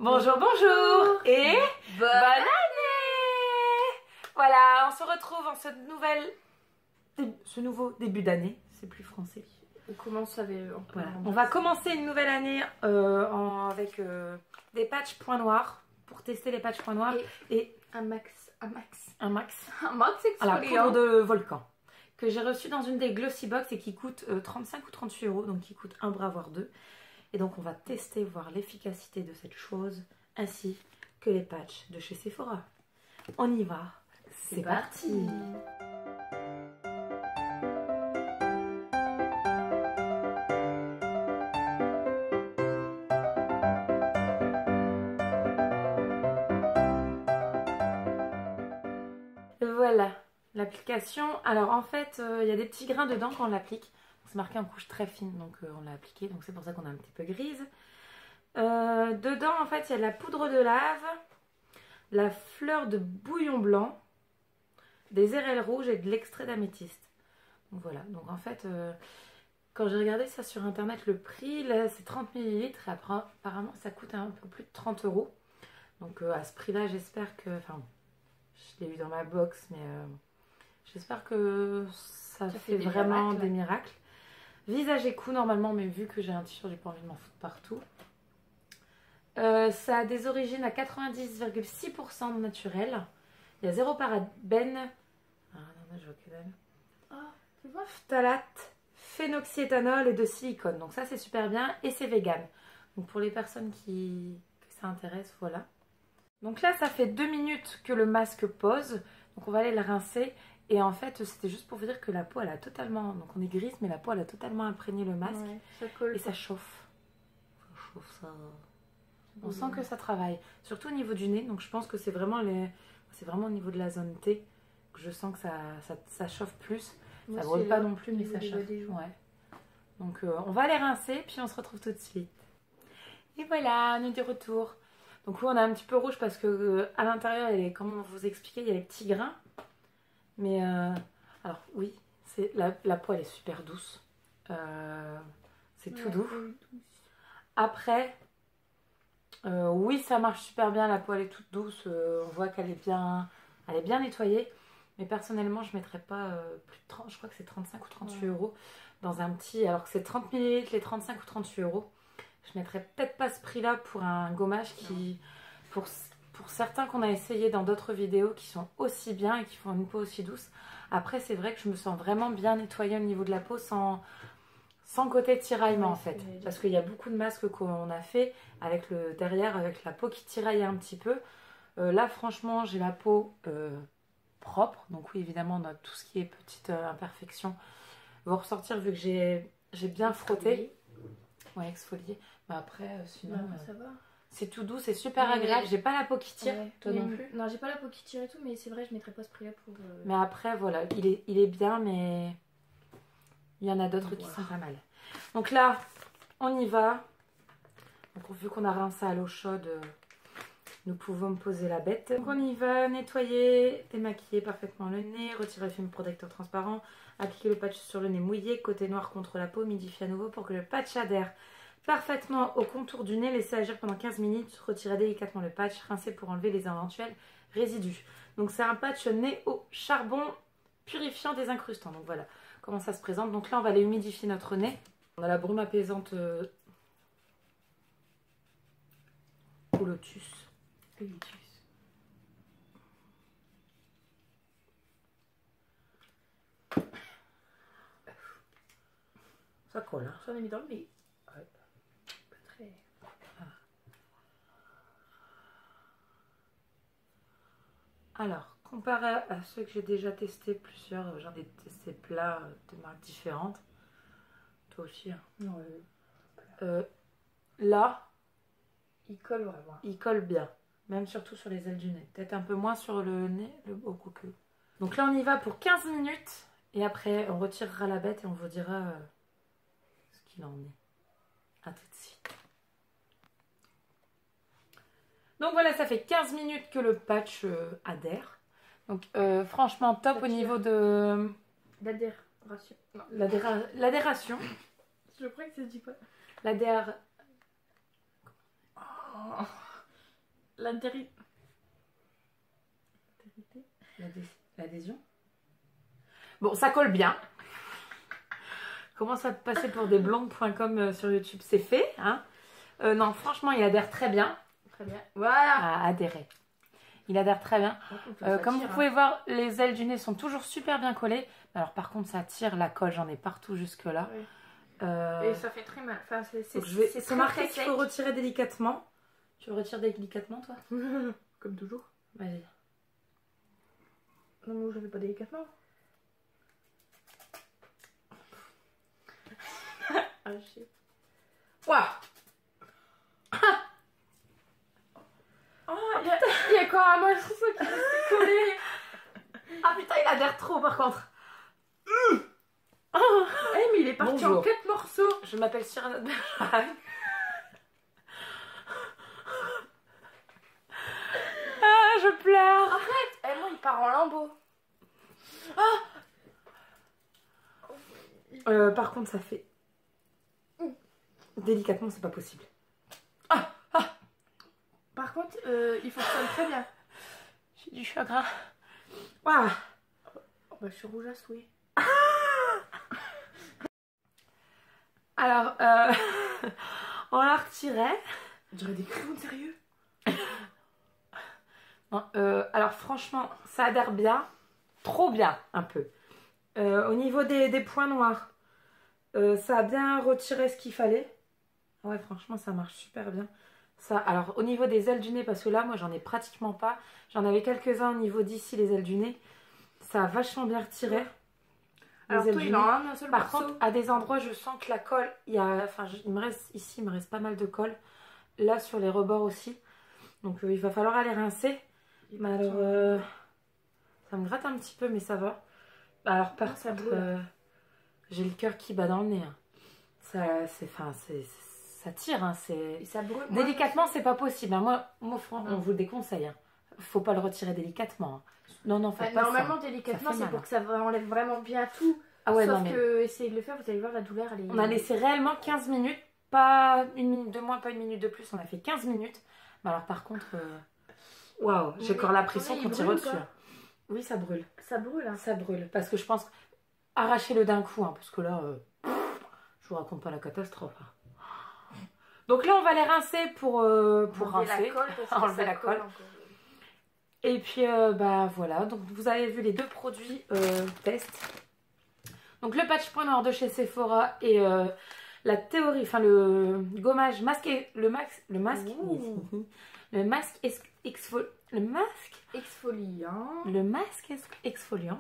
Bonjour, bonjour et bonne année. Voilà, on se retrouve en ce nouveau début d'année, c'est plus français. On commence avec... Voilà. On va commencer une nouvelle année avec des patchs points noirs, pour tester les patchs points noirs et un max à la poudre de volcan que j'ai reçu dans une des Glossy Box et qui coûte 35 ou 38 €, donc qui coûte un bras voire deux. Et donc on va tester, voir l'efficacité de cette chose, ainsi que les patchs de chez Sephora. On y va, c'est parti. Voilà l'application. Alors en fait, il y a des petits grains dedans quand on l'applique. C'est marqué en couche très fine, donc on l'a appliqué, donc c'est pour ça qu'on a un petit peu grise. Dedans, en fait, il y a de la poudre de lave, de la fleur de bouillon blanc, des érelles rouges et de l'extrait d'améthyste. Donc voilà, donc en fait, quand j'ai regardé ça sur internet, le prix, là, c'est 30 ml, et après, apparemment, ça coûte un peu plus de 30 €. Donc à ce prix-là, j'espère que... Enfin, je l'ai eu dans ma box, mais j'espère que ça fait vraiment des miracles. Visage et cou normalement, mais vu que j'ai un t-shirt, j'ai pas envie de m'en foutre partout. Ça a des origines à 90,6% naturel. Il y a 0 parabène. Ah non, je vois que dalle. Ah, tu vois, phtalate, phénoxyéthanol et de silicone. Donc ça c'est super bien et c'est vegan. Donc pour les personnes que ça intéresse, voilà. Donc là ça fait 2 minutes que le masque pose. Donc on va aller le rincer. Et en fait, c'était juste pour vous dire que la peau, elle a totalement... Donc on est grise, mais la peau, elle a totalement imprégné le masque. Ouais, ça colle. Et ça chauffe. Ça chauffe, ça... On sent que ça travaille. Surtout au niveau du nez. Donc je pense que c'est vraiment au niveau de la zone T que je sens que ça chauffe plus. Moi, ça brûle pas non plus, mais ça chauffe. Ouais. Donc on va les rincer, puis on se retrouve tout de suite. Et voilà, on est de retour. Donc oui, on a un petit peu rouge parce que à l'intérieur, comme vous expliquez, il y a les petits grains. Mais alors oui, la peau elle est super douce. C'est tout doux. Après, oui ça marche super bien, la peau elle est toute douce. On voit qu'elle est bien nettoyée. Mais personnellement je ne mettrais pas plus de 30, je crois que c'est 35 ou 38 € dans un petit, alors que c'est 30 ml, les 35 ou 38 €. Je ne mettrais peut-être pas ce prix là pour un gommage qui, pour certains qu'on a essayé dans d'autres vidéos qui sont aussi bien et qui font une peau aussi douce. Après c'est vrai que je me sens vraiment bien nettoyée au niveau de la peau sans côté tiraillement en fait. Parce qu'il y a beaucoup de masques qu'on a fait avec le derrière, avec la peau qui tiraille un petit peu. Là franchement j'ai la peau propre. Donc oui évidemment dans tout ce qui est petite imperfection va ressortir vu que j'ai bien frotté. Ouais, exfolié. Mais après sinon... ça va. C'est tout doux, c'est super agréable. J'ai pas la peau qui tire, toi non plus. Non, j'ai pas la peau qui tire et tout, mais c'est vrai, je mettrais pas ce prix là pour... Mais après, voilà, il est bien, mais il y en a d'autres qui sont pas mal. Donc là, on y va. Donc vu qu'on a rincé à l'eau chaude, nous pouvons poser la bête. Donc on y va, nettoyer, démaquiller parfaitement le nez, retirer le film protecteur transparent, appliquer le patch sur le nez mouillé, côté noir contre la peau, humidifier à nouveau pour que le patch adhère parfaitement au contour du nez, laisser agir pendant 15 minutes, retirer délicatement le patch, rincer pour enlever les éventuels résidus. Donc c'est un patch nez au charbon purifiant désincrustant. Donc voilà comment ça se présente. Donc là on va aller humidifier notre nez. On a la brume apaisante au lotus. Ça colle hein. J'en ai mis dans le nez. Ouais. Alors, comparé à ceux que j'ai déjà testés, plusieurs, j'en ai testé plein de marques différentes. Toi aussi. Hein. Ouais. Là, il colle vraiment. Il colle bien, même surtout sur les ailes du nez. Peut-être un peu moins sur le nez, le beau quoique. Donc là, on y va pour 15 minutes. Et après, on retirera la bête et on vous dira ce qu'il en est. A tout de suite. Donc voilà, ça fait 15 minutes que le patch adhère. Donc franchement top au niveau de... L'adhération. L'adhération. Je crois que ça se dit pas. L'adhère... L'adhésion. Bon, ça colle bien. Commence à te passer pour des blondes.com sur YouTube, c'est fait. Hein. Non, franchement, il adhère très bien. Très bien. Voilà. À adhérer. Il adhère très bien. Comme vous pouvez voir, les ailes du nez sont toujours super bien collées. Alors par contre, ça tire la colle, j'en ai partout jusque là. Oui. Et ça fait très mal. Enfin, c'est marqué qu'il faut retirer délicatement. Tu le retires délicatement, toi? Comme toujours. Vas-y. Non, je ne fais pas délicatement. Waouh. Oh, il y a encore un morceau qui s'est collé. Ah putain, il adhère trop par contre. Oh, mais il est parti en 4 morceaux. Je m'appelle Cyrano de Bergerac. Ah, je pleure. Arrête. Moi, il part en lambeaux. Par contre, ça fait... Délicatement, c'est pas possible. Par contre, il fonctionne très bien. J'ai du chagrin. Waouh. Bah, je suis rouge à souhait. Alors, on la retirait. On dirait des crayons, sérieux. Non, alors franchement, ça adhère bien. Trop bien, un peu. Au niveau des points noirs, ça a bien retiré ce qu'il fallait. Ouais, franchement, ça marche super bien. Ça, alors, au niveau des ailes du nez, parce que là, moi, j'en ai pratiquement pas. J'en avais quelques-uns au niveau d'ici, les ailes du nez. Ça a vachement bien retiré. Alors, toi, il en a un seul Par morceau. contre, à des endroits, je sens que la colle, il me reste ici, il me reste pas mal de colle. Là, sur les rebords aussi. Donc, il va falloir aller rincer. Mais alors, ça me gratte un petit peu, mais ça va. Alors, par contre, j'ai le cœur qui bat dans le nez. Hein. Ça tire, hein, ça brûle. Délicatement, c'est pas possible. Hein. Moi, on vous le déconseille. Hein. Faut pas le retirer délicatement. Hein. Non, faites pas normalement, ça. délicatement, c'est pour que ça enlève vraiment bien tout. Ah ouais, Sauf que essayez de le faire, vous allez voir la douleur. Elle est... On a laissé réellement 15 minutes, pas une minute de moins, pas une minute de plus. On a fait 15 minutes. Mais alors, par contre, waouh, j'ai encore la pression qu'on tire dessus. Oui, ça brûle. Ça brûle, hein. Ça brûle. Parce que je pense arrachez-le d'un coup, hein, parce que là, je vous raconte pas la catastrophe. Hein. Donc là, on va les rincer pour rincer, enlever la colle. Et puis, bah voilà. Donc, vous avez vu les deux produits test. Donc, le patch point noir de chez Sephora et la théorie, enfin le gommage masqué, le masque exfoliant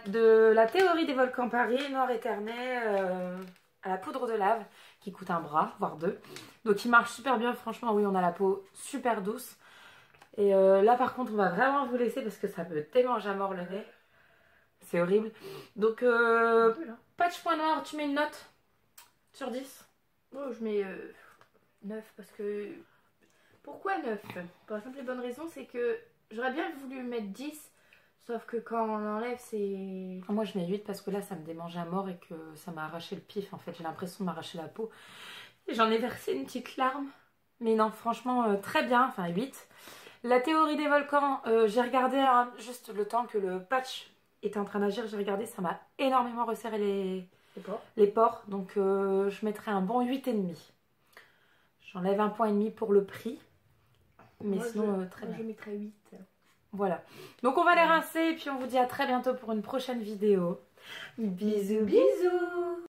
de la théorie des volcans Paris, noir éternel, à la poudre de lave qui coûte un bras, voire deux. Donc il marche super bien, franchement. Oui, on a la peau super douce. Et là par contre on va vraiment vous laisser parce que ça me démange à mort le nez. C'est horrible. Donc patch point noir, tu mets une note sur 10? Oh, je mets 9 parce que... Pourquoi 9? Pour la simple et bonne raison, c'est que j'aurais bien voulu mettre 10, sauf que quand on enlève, c'est... Moi, je mets 8 parce que là, ça me démange à mort et que ça m'a arraché le pif. En fait, j'ai l'impression de m'arracher la peau. J'en ai versé une petite larme. Mais non, franchement, très bien. Enfin, 8. La théorie des volcans, j'ai regardé hein, juste le temps que le patch était en train d'agir. J'ai regardé, ça m'a énormément resserré les pores. Donc, je mettrais un bon 8,5. J'enlève 1,5 point pour le prix. Mais moi, sinon, très bien. Je mettrais 8. Voilà. Donc, on va les rincer et puis on vous dit à très bientôt pour une prochaine vidéo. Bisous, bisous.